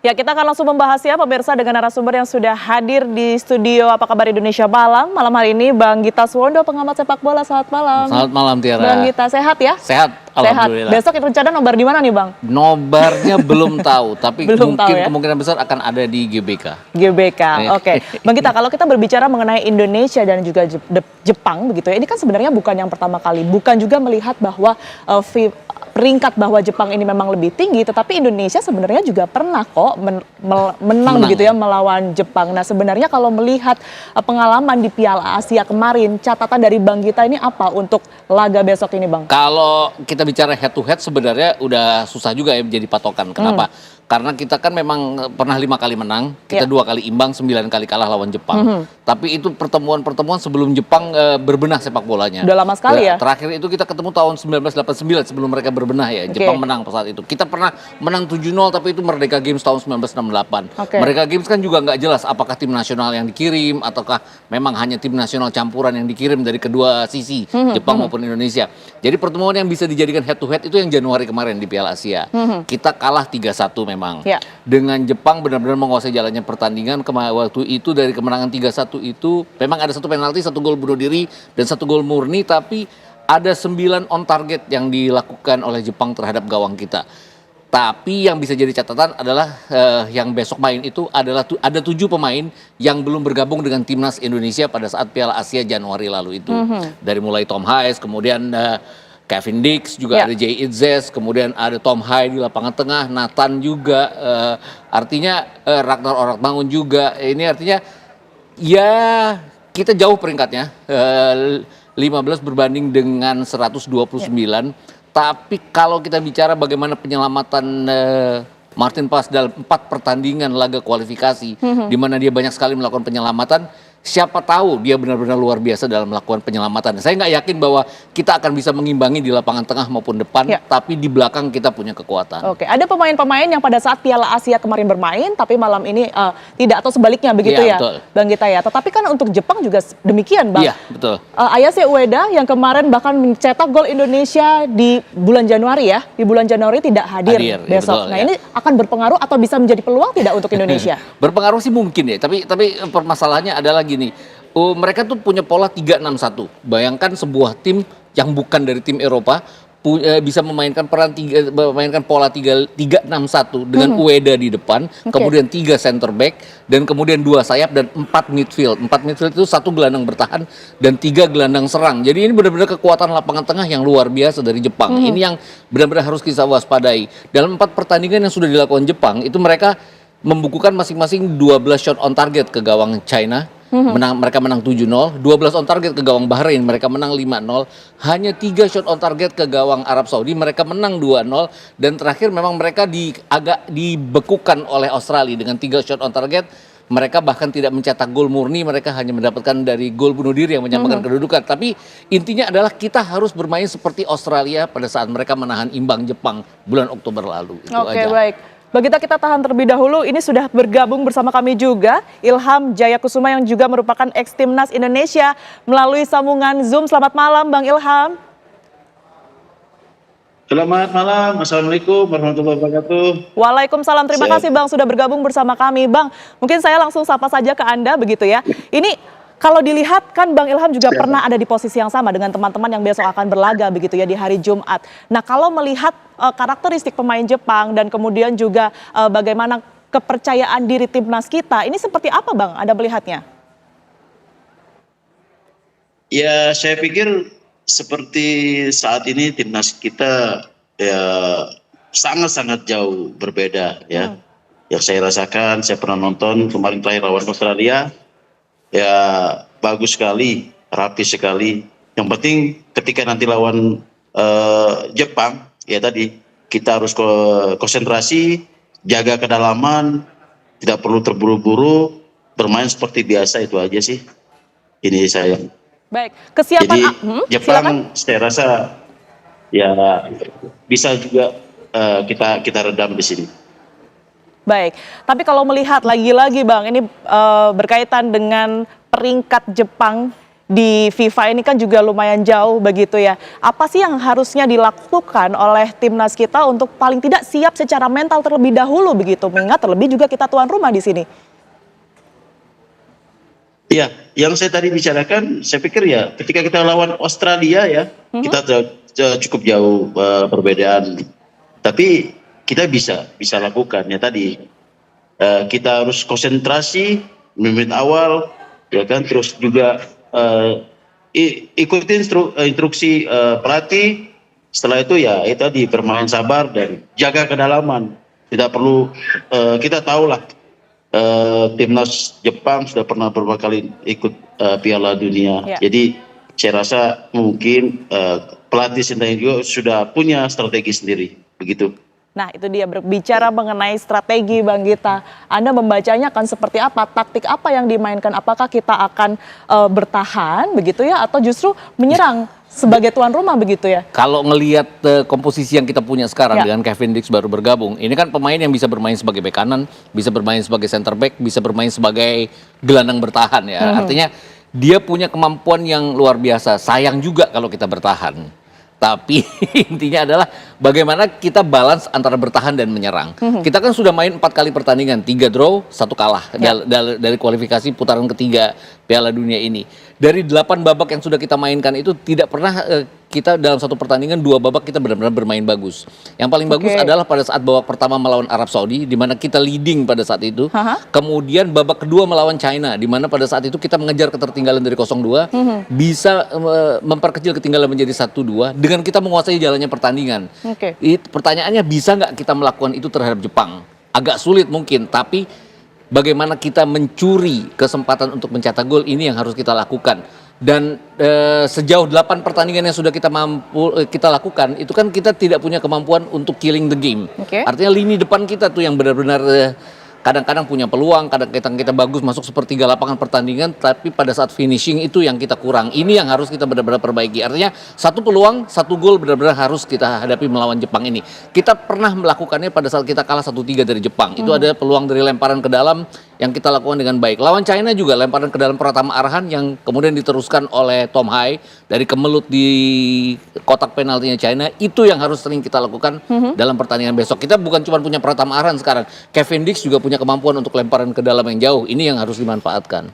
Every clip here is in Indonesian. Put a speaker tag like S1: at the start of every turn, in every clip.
S1: Ya, kita akan langsung membahasnya pemirsa dengan narasumber yang sudah hadir di studio Apa Kabar Indonesia Malam. Malam hari ini Bang Gita Suwondo, pengamat sepak bola. Selamat malam.
S2: Selamat malam Tiara.
S1: Bang Gita, sehat ya?
S2: Sehat, alhamdulillah.
S1: Besok rencana nobar di mana nih Bang?
S2: Nobarnya belum tahu, tapi
S1: belum
S2: mungkin
S1: tahu, ya?
S2: kemungkinan besar akan ada di GBK.
S1: GBK, oke. Bang Gita, kalau kita berbicara mengenai Indonesia dan juga Jepang begitu ya, ini kan sebenarnya bukan yang pertama kali, bukan juga melihat bahwa peringkat bahwa Jepang ini memang lebih tinggi, tetapi Indonesia sebenarnya juga pernah kok menang begitu ya melawan Jepang. Nah, sebenarnya kalau melihat pengalaman di Piala Asia kemarin, catatan dari Bang Gita ini apa untuk laga besok ini, Bang?
S2: Kalau kita bicara head to head sebenarnya udah susah juga ya menjadi patokan. Kenapa? Karena kita kan memang pernah 5 kali menang, kita 2 kali imbang, 9 kali kalah lawan Jepang. Tapi itu pertemuan-pertemuan sebelum Jepang berbenah sepak bolanya.
S1: Udah lama sekali ya?
S2: Terakhir itu kita ketemu tahun 1989 sebelum mereka berbenah ya. Jepang menang saat itu. Kita pernah menang 7-0 tapi itu Merdeka Games tahun 1968. Merdeka Games kan juga nggak jelas apakah tim nasional yang dikirim ataukah memang hanya tim nasional campuran yang dikirim dari kedua sisi, Jepang maupun Indonesia. Jadi pertemuan yang bisa dijadikan head to head itu yang Januari kemarin di Piala Asia. Kita kalah 3-1 memang. Dengan Jepang benar-benar menguasai jalannya pertandingan. Waktu itu dari kemenangan 3-1 itu memang ada 1 penalti, 1 gol bunuh diri dan 1 gol murni, tapi ada 9 on target yang dilakukan oleh Jepang terhadap gawang kita. Tapi yang bisa jadi catatan adalah yang besok main itu adalah ada 7 pemain yang belum bergabung dengan timnas Indonesia pada saat Piala Asia Januari lalu itu. Dari mulai Tom Hayes, kemudian Kevin Dix, juga ada Jay Itzes, kemudian ada Tom Hai di lapangan tengah, Nathan juga, artinya Ragnar Oratmangun juga. Ini artinya ya kita jauh peringkatnya, 15 berbanding dengan 129. Tapi kalau kita bicara bagaimana penyelamatan Martin Paes dalam 4 pertandingan laga kualifikasi, di mana dia banyak sekali melakukan penyelamatan, siapa tahu dia benar-benar luar biasa dalam melakukan penyelamatan. Saya nggak yakin bahwa kita akan bisa mengimbangi di lapangan tengah maupun depan, tapi di belakang kita punya kekuatan.
S1: Oke, ada pemain-pemain yang pada saat Piala Asia kemarin bermain, tapi malam ini tidak, atau sebaliknya begitu ya, betul. Bang Gita ya. Tetapi kan untuk Jepang juga demikian, Bang.
S2: Iya, betul.
S1: Ayase Ueda yang kemarin bahkan mencetak gol Indonesia di bulan Januari ya, di bulan Januari tidak hadir besok. Nah, ini akan berpengaruh atau bisa menjadi peluang tidak untuk Indonesia?
S2: Berpengaruh sih mungkin ya, tapi permasalahannya adalah gini, mereka tuh punya pola 3-6-1. Bayangkan sebuah tim yang bukan dari tim Eropa bisa memainkan pola 3-6-1 dengan Ueda di depan, kemudian 3 center back, dan kemudian 2 sayap dan 4 midfield. 4 midfield itu 1 gelandang bertahan dan 3 gelandang serang. Jadi ini benar-benar kekuatan lapangan tengah yang luar biasa dari Jepang. Ini yang benar-benar harus kita waspadai. Dalam 4 pertandingan yang sudah dilakukan Jepang, itu mereka membukukan masing-masing 12 shot on target ke gawang China. Mereka menang 7-0, 12 on target ke gawang Bahrain, mereka menang 5-0, hanya 3 shot on target ke gawang Arab Saudi, mereka menang 2-0, dan terakhir memang mereka agak dibekukan oleh Australia dengan 3 shot on target. Mereka bahkan tidak mencetak gol murni, mereka hanya mendapatkan dari gol bunuh diri yang menyamakan kedudukan. Tapi intinya adalah kita harus bermain seperti Australia pada saat mereka menahan imbang Jepang bulan Oktober lalu.
S1: Oke, baik. Bagi kita tahan terlebih dahulu, ini sudah bergabung bersama kami juga Ilham Jayakusuma yang juga merupakan ex-timnas Indonesia melalui sambungan Zoom. Selamat malam Bang Ilham.
S3: Selamat malam, Assalamualaikum warahmatullahi wabarakatuh.
S1: Waalaikumsalam, terima kasih Bang sudah bergabung bersama kami. Bang, mungkin saya langsung sapa saja ke Anda begitu ya. Ini kalau dilihat kan Bang Ilham juga pernah ada di posisi yang sama dengan teman-teman yang besok akan berlaga begitu ya di hari Jumat. Nah, kalau melihat karakteristik pemain Jepang dan kemudian juga bagaimana kepercayaan diri timnas kita, ini seperti apa Bang Anda melihatnya?
S3: Ya, saya pikir seperti saat ini timnas kita ya sangat-sangat jauh berbeda ya. Yang saya rasakan, saya pernah nonton kemarin terakhir lawan Australia. Ya bagus sekali, rapi sekali. Yang penting ketika nanti lawan Jepang, ya tadi kita harus konsentrasi, jaga kedalaman, tidak perlu terburu-buru, bermain seperti biasa, itu aja sih. Ini saya.
S1: Baik, kesiapan.
S3: Jadi Jepang saya rasa ya bisa juga kita redam di sini.
S1: Baik, tapi kalau melihat lagi-lagi Bang, ini berkaitan dengan peringkat Jepang di FIFA ini kan juga lumayan jauh begitu ya. Apa sih yang harusnya dilakukan oleh timnas kita untuk paling tidak siap secara mental terlebih dahulu begitu, mengingat terlebih juga kita tuan rumah di sini?
S3: Iya, yang saya tadi bicarakan, saya pikir ya ketika kita lawan Australia ya, kita cukup jauh perbedaan. Tapi kita bisa lakukan ya tadi. Kita harus konsentrasi menit awal, ya kan, terus juga ikutin instruksi pelatih. Setelah itu ya itu tadi bermain sabar dan jaga kedalaman. Tidak perlu kita tahulah timnas Jepang sudah pernah beberapa kali ikut Piala Dunia.
S1: Ya.
S3: Jadi saya rasa mungkin pelatih Sintayong juga sudah punya strategi sendiri, begitu.
S1: Nah, itu dia berbicara mengenai strategi Bang Gita. Anda membacanya akan seperti apa? Taktik apa yang dimainkan? Apakah kita akan bertahan begitu ya atau justru menyerang sebagai tuan rumah begitu ya?
S2: Kalau ngelihat komposisi yang kita punya sekarang
S1: Ya.
S2: dengan Kevin Dix baru bergabung, ini kan pemain yang bisa bermain sebagai bek kanan, bisa bermain sebagai center back, bisa bermain sebagai gelandang bertahan ya. Artinya dia punya kemampuan yang luar biasa. Sayang juga kalau kita bertahan. Tapi intinya adalah bagaimana kita balance antara bertahan dan menyerang. Kita kan sudah main 4 kali pertandingan, 3 draw, 1 kalah dari kualifikasi putaran ketiga Piala Dunia ini. Dari 8 babak yang sudah kita mainkan itu tidak pernah kita dalam satu pertandingan 2 babak kita benar-benar bermain bagus. Yang paling bagus adalah pada saat babak pertama melawan Arab Saudi, di mana kita leading pada saat itu. Kemudian babak kedua melawan China, di mana pada saat itu kita mengejar ketertinggalan dari 0-2, bisa memperkecil ketinggalan menjadi 1-2 dengan kita menguasai jalannya pertandingan. Pertanyaannya, bisa nggak kita melakukan itu terhadap Jepang? Agak sulit mungkin, tapi bagaimana kita mencuri kesempatan untuk mencetak gol, ini yang harus kita lakukan. Dan sejauh 8 pertandingan yang sudah kita lakukan, itu kan kita tidak punya kemampuan untuk killing the game. Artinya lini depan kita tuh yang benar-benar kadang-kadang punya peluang, kadang-kadang kita bagus masuk sepertiga lapangan pertandingan, tapi pada saat finishing itu yang kita kurang. Ini yang harus kita benar-benar perbaiki. Artinya 1 peluang, 1 gol benar-benar harus kita hadapi melawan Jepang ini. Kita pernah melakukannya pada saat kita kalah 1-3 dari Jepang. Itu ada peluang dari lemparan ke dalam yang kita lakukan dengan baik. Lawan China juga lemparan ke dalam Pratama Arhan yang kemudian diteruskan oleh Tom Hai dari kemelut di kotak penaltinya China. Itu yang harus sering kita lakukan dalam pertandingan besok. Kita bukan cuma punya Pratama Arhan sekarang, Kevin Dix juga punya kemampuan untuk lemparan ke dalam yang jauh. Ini yang harus dimanfaatkan.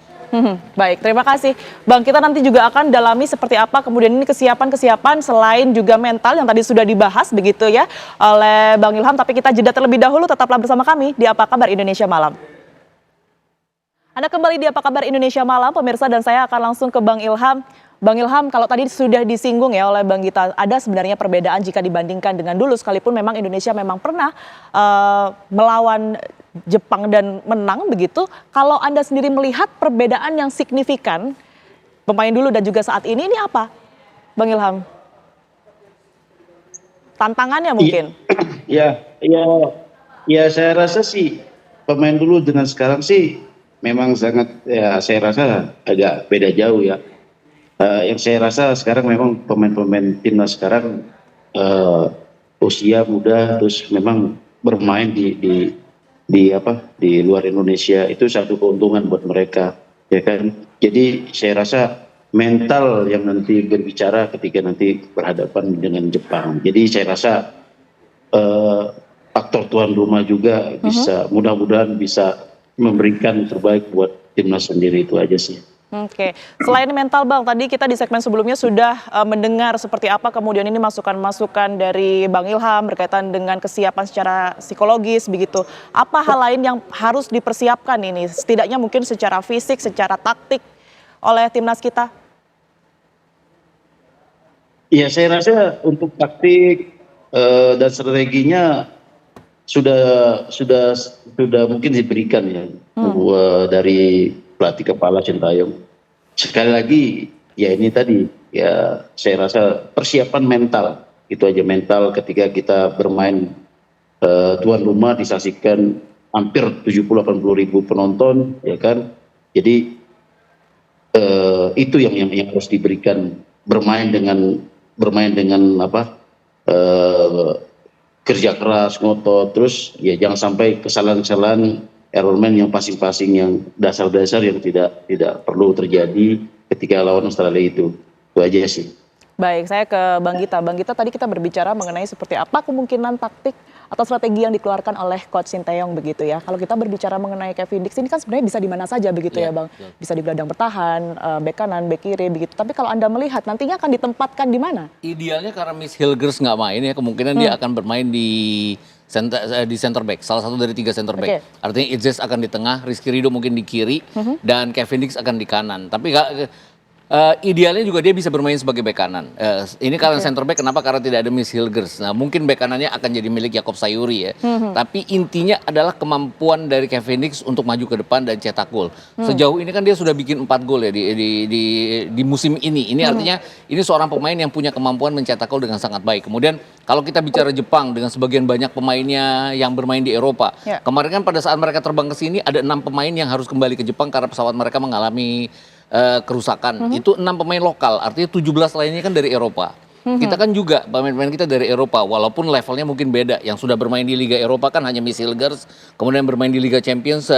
S1: Baik, terima kasih Bang. Kita nanti juga akan dalami seperti apa kemudian ini kesiapan selain juga mental yang tadi sudah dibahas begitu ya oleh Bang Ilham. Tapi kita jeda terlebih dahulu, tetaplah bersama kami di Apa Kabar Indonesia Malam. Anda kembali di Apa Kabar Indonesia Malam, pemirsa, dan saya akan langsung ke Bang Ilham. Bang Ilham, kalau tadi sudah disinggung ya oleh Bang Gita, ada sebenarnya perbedaan jika dibandingkan dengan dulu, sekalipun memang Indonesia memang pernah melawan Jepang dan menang begitu. Kalau Anda sendiri melihat perbedaan yang signifikan pemain dulu dan juga saat ini apa, Bang Ilham? Tantangannya mungkin?
S3: Ya, saya rasa sih pemain dulu dengan sekarang sih memang sangat, ya saya rasa agak beda jauh ya. Yang saya rasa sekarang memang pemain-pemain timnas sekarang usia muda, terus memang bermain di luar Indonesia itu satu keuntungan buat mereka, ya kan. Jadi saya rasa mental yang nanti berbicara ketika nanti berhadapan dengan Jepang. Jadi saya rasa faktor tuan rumah juga bisa, mudah-mudahan bisa memberikan yang terbaik buat timnas sendiri, itu aja sih.
S1: Oke, selain mental Bang, tadi kita di segmen sebelumnya sudah mendengar seperti apa kemudian ini masukan-masukan dari Bang Ilham berkaitan dengan kesiapan secara psikologis begitu. Apa hal lain yang harus dipersiapkan ini, setidaknya mungkin secara fisik, secara taktik oleh timnas kita?
S3: Ya, saya rasa untuk taktik dan strateginya sudah mungkin diberikan ya dari pelatih kepala Sintayong. Sekali lagi ya ini tadi ya saya rasa persiapan mental, itu aja, mental ketika kita bermain tuan rumah disaksikan hampir 70-80 ribu penonton, ya kan. Jadi itu yang harus diberikan, bermain dengan kerja keras, ngotot, terus ya jangan sampai kesalahan-kesalahan errorman yang pasing-pasing, yang dasar-dasar yang tidak perlu terjadi. ketika lawan Australia itu aja sih.
S1: Baik, saya ke Bang Gita. Bang Gita, tadi kita berbicara mengenai seperti apa kemungkinan taktik atau strategi yang dikeluarkan oleh Coach Sinteyong begitu ya. Kalau kita berbicara mengenai Kevin Dix ini kan sebenarnya bisa di mana saja begitu ya Bang. Bisa di gelandang bertahan, bek kanan, bek kiri begitu. Tapi kalau Anda melihat nantinya akan ditempatkan di mana?
S2: Idealnya karena Miss Hilgers nggak main ya, kemungkinan dia akan bermain di center back, salah satu dari 3 center back. Artinya Idzes akan di tengah, Rizky Ridho mungkin di kiri, dan Kevin Dix akan di kanan. Tapi idealnya juga dia bisa bermain sebagai bek kanan. Ini karena center back, kenapa? Karena tidak ada Miss Hilgers. Nah, mungkin bek kanannya akan jadi milik Jakob Sayuri ya. Tapi intinya adalah kemampuan dari Kevin Dix untuk maju ke depan dan cetak gol. Sejauh ini kan dia sudah bikin 4 gol ya di musim ini. Ini artinya ini seorang pemain yang punya kemampuan mencetak gol dengan sangat baik. Kemudian kalau kita bicara Jepang dengan sebagian banyak pemainnya yang bermain di Eropa. Kemarin kan pada saat mereka terbang ke sini ada 6 pemain yang harus kembali ke Jepang karena pesawat mereka mengalami kerusakan. Itu 6 pemain lokal, artinya 17 lainnya kan dari Eropa. Kita kan juga pemain-pemain kita dari Eropa, walaupun levelnya mungkin beda. Yang sudah bermain di Liga Eropa kan hanya Miss Hilgers, kemudian bermain di Liga Champions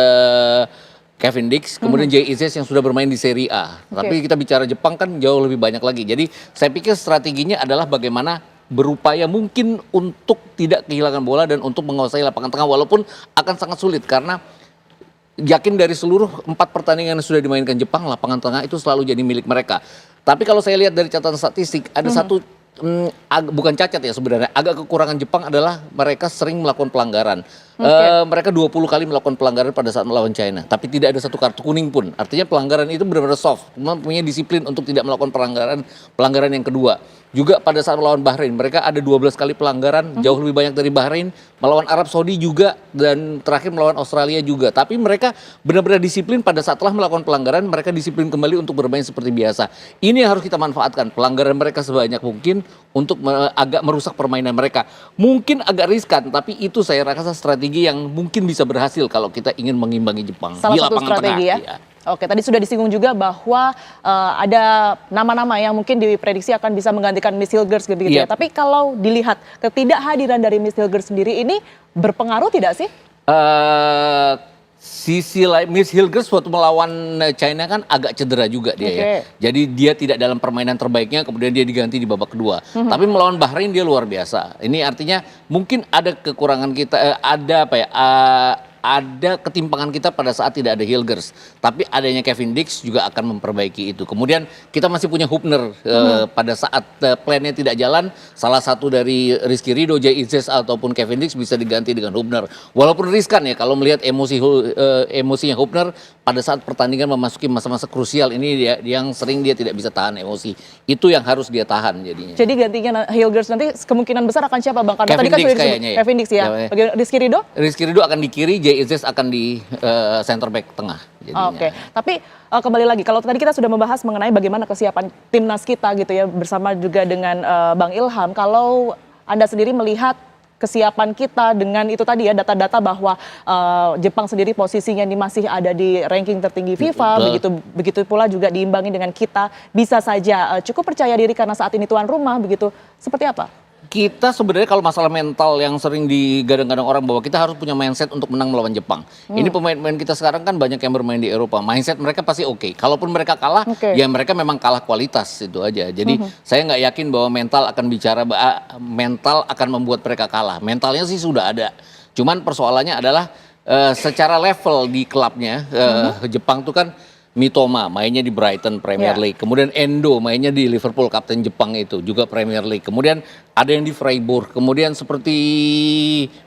S2: Kevin Dix, kemudian Jay Izzes yang sudah bermain di Serie A. Tapi kita bicara Jepang kan jauh lebih banyak lagi. Jadi saya pikir strateginya adalah bagaimana berupaya mungkin untuk tidak kehilangan bola dan untuk menguasai lapangan tengah, walaupun akan sangat sulit karena yakin dari seluruh 4 pertandingan yang sudah dimainkan Jepang, lapangan tengah itu selalu jadi milik mereka. Tapi kalau saya lihat dari catatan statistik, ada satu bukan cacat ya sebenarnya, agak kekurangan Jepang adalah mereka sering melakukan pelanggaran. Mereka 20 kali melakukan pelanggaran pada saat melawan China, tapi tidak ada satu kartu kuning pun. Artinya pelanggaran itu benar-benar soft, punya disiplin untuk tidak melakukan pelanggaran yang kedua. Juga pada saat melawan Bahrain, mereka ada 12 kali pelanggaran, jauh lebih banyak dari Bahrain. Melawan Arab Saudi juga, dan terakhir melawan Australia juga. Tapi mereka benar-benar disiplin pada saat telah melakukan pelanggaran, mereka disiplin kembali untuk bermain seperti biasa. Ini yang harus kita manfaatkan, pelanggaran mereka sebanyak mungkin untuk agak merusak permainan mereka. Mungkin agak riskan, tapi itu saya rasa strategi yang mungkin bisa berhasil kalau kita ingin mengimbangi Jepang
S1: Salah
S2: di
S1: satu
S2: lapangan
S1: strategi
S2: tengah.
S1: ya. Oke, tadi sudah disinggung juga bahwa ada nama-nama yang mungkin diprediksi akan bisa menggantikan Miss Hilgers gitu ya. Tapi kalau dilihat ketidakhadiran dari Miss Hilgers sendiri ini berpengaruh tidak sih?
S2: Sisi lain, Miss Hilgers waktu melawan China kan agak cedera juga dia ya. Jadi dia tidak dalam permainan terbaiknya, kemudian dia diganti di babak kedua. Tapi melawan Bahrain dia luar biasa. Ini artinya mungkin ada kekurangan kita, ada ketimpangan kita pada saat tidak ada Hilgers. Tapi adanya Kevin Dix juga akan memperbaiki itu. Kemudian kita masih punya Hubner pada saat plannya tidak jalan. Salah satu dari Rizky Ridho, Jay Izzes ataupun Kevin Dix bisa diganti dengan Hubner. Walaupun riskan ya kalau melihat emosinya Hubner pada saat pertandingan memasuki masa-masa krusial ini yang sering dia tidak bisa tahan emosi. Itu yang harus dia tahan jadinya.
S1: Jadi gantinya Hilgers nanti kemungkinan besar akan siapa Bang? Karena
S2: Kevin
S1: tadi kan
S2: Dix
S1: sudah disebut
S2: kayaknya ya.
S1: Kevin Dix ya. Bagaimana Rizky Ridho?
S2: Rizky Ridho akan di kiri, Jay Izzes akan di center back tengah.
S1: Oke, tapi kembali lagi kalau tadi kita sudah membahas mengenai bagaimana kesiapan timnas kita gitu ya bersama juga dengan Bang Ilham. Kalau Anda sendiri melihat kesiapan kita dengan itu tadi ya data-data bahwa Jepang sendiri posisinya ini masih ada di ranking tertinggi FIFA, begitu pula juga diimbangi dengan kita bisa saja cukup percaya diri karena saat ini tuan rumah begitu. Seperti apa?
S2: Kita sebenarnya kalau masalah mental yang sering digadang-gadang orang bahwa kita harus punya mindset untuk menang melawan Jepang. Ini pemain-pemain kita sekarang kan banyak yang bermain di Eropa. Mindset mereka pasti oke. Kalaupun mereka kalah, ya mereka memang kalah kualitas itu aja. Jadi saya nggak yakin bahwa mental akan membuat mereka kalah. Mentalnya sih sudah ada. Cuman persoalannya adalah secara level di klubnya Jepang tuh kan Mitoma mainnya di Brighton Premier League, kemudian Endo mainnya di Liverpool, kapten Jepang itu juga Premier League, kemudian ada yang di Freiburg, kemudian seperti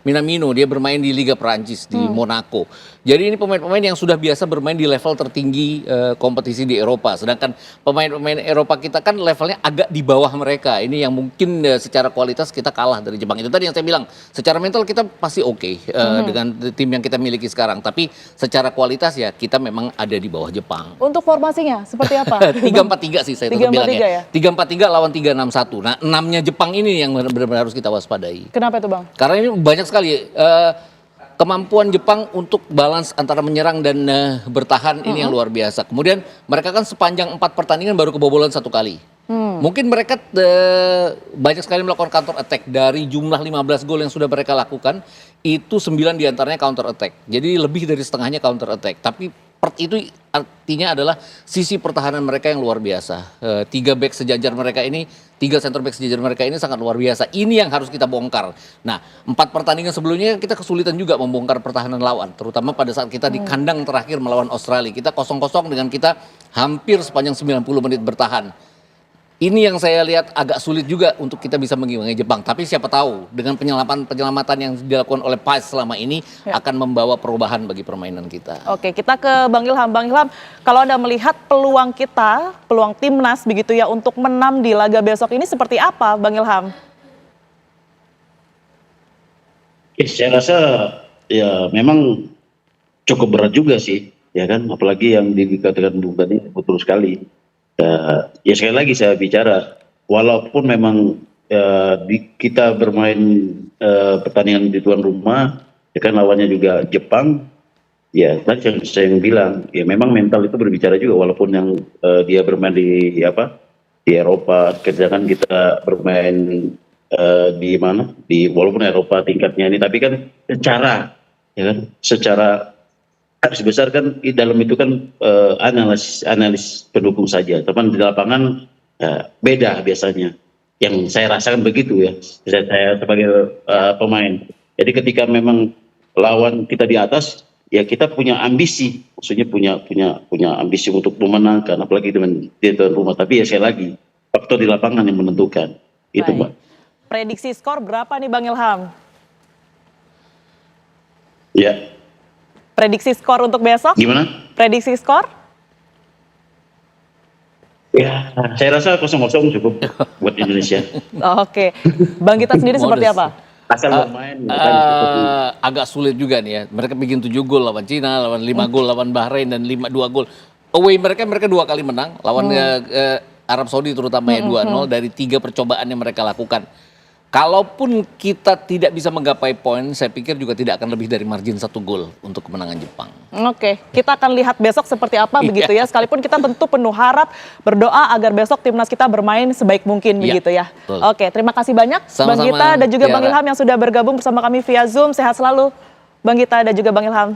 S2: Minamino dia bermain di Liga Perancis di Monaco. Jadi ini pemain-pemain yang sudah biasa bermain di level tertinggi kompetisi di Eropa, sedangkan pemain-pemain Eropa kita kan levelnya agak di bawah mereka. Ini yang mungkin secara kualitas kita kalah dari Jepang. Itu tadi yang saya bilang, secara mental kita pasti oke dengan tim yang kita miliki sekarang, tapi secara kualitas ya kita memang ada di bawah Jepang.
S1: Untuk formasinya seperti apa?
S2: 3-4-3 sih saya tetap bilang ya. 3-4-3 lawan 3-6-1. Nah, 6-nya Jepang ini yang benar-benar harus kita waspadai.
S1: Kenapa itu Bang?
S2: Karena ini banyak sekali kemampuan Jepang untuk balance antara menyerang dan bertahan ini yang luar biasa. Kemudian mereka kan sepanjang 4 pertandingan baru kebobolan 1 kali. Mungkin mereka banyak sekali melakukan counter attack. Dari jumlah 15 gol yang sudah mereka lakukan, itu 9 diantaranya counter attack. Jadi lebih dari setengahnya counter attack. Tapi expert itu artinya adalah sisi pertahanan mereka yang luar biasa. 3 back sejajar mereka ini, 3 center back sejajar mereka ini sangat luar biasa. Ini yang harus kita bongkar. Nah, 4 pertandingan sebelumnya kita kesulitan juga membongkar pertahanan lawan, terutama pada saat kita di kandang terakhir melawan Australia. Kita 0-0 dengan kita hampir sepanjang 90 menit bertahan. Ini yang saya lihat agak sulit juga untuk kita bisa mengimbangi Jepang. Tapi siapa tahu dengan penyelamatan yang dilakukan oleh Pais selama ini akan membawa perubahan bagi permainan kita.
S1: Oke, kita ke Bang Ilham. Bang Ilham, kalau Anda melihat peluang kita, peluang timnas begitu ya untuk menang di laga besok ini seperti apa, Bang Ilham?
S3: Saya rasa ya memang cukup berat juga sih, ya kan? Apalagi yang dikatakan Bung tadi betul sekali. Ya sekali lagi saya bicara, walaupun memang kita bermain pertandingan di tuan rumah, ya kan lawannya juga Jepang, ya tadi saya yang bilang, ya memang mental itu berbicara juga, walaupun yang dia bermain di Eropa, sedangkan kita bermain di mana, walaupun Eropa tingkatnya ini, tapi kan secara garis besar kan di dalam itu kan analis pendukung saja, teman di lapangan beda biasanya. Yang saya rasakan begitu ya, saya sebagai pemain. Jadi ketika memang lawan kita di atas, ya kita punya ambisi, maksudnya punya ambisi untuk memenangkan, apalagi dengan di tuan rumah. Tapi ya sekali lagi faktor di lapangan yang menentukan. Itu Mbak.
S1: Prediksi skor berapa nih Bang Ilham?
S3: Ya.
S1: Prediksi skor untuk besok?
S3: Gimana?
S1: Prediksi skor?
S3: Ya, saya rasa 0-0 cukup buat Indonesia.
S1: Oke. Bang Gita sendiri seperti apa?
S3: Asal bermain.
S2: Agak sulit juga nih ya. Mereka bikin 7 gol lawan Cina, lawan 5 gol lawan Bahrain dan 2 gol. Away mereka 2 kali menang lawan Arab Saudi terutama ya 2-0 dari 3 percobaan yang mereka lakukan. Kalaupun kita tidak bisa menggapai poin, saya pikir juga tidak akan lebih dari margin 1 gol untuk kemenangan Jepang.
S1: Oke, kita akan lihat besok seperti apa begitu ya. Sekalipun kita tentu penuh harap, berdoa agar besok timnas kita bermain sebaik mungkin begitu ya.
S2: Betul.
S1: Oke, terima kasih banyak
S2: Sama-sama,
S1: Bang Gita dan juga Bang
S2: Tiara.
S1: Ilham yang sudah bergabung bersama kami via Zoom. Sehat selalu Bang Gita dan juga Bang Ilham.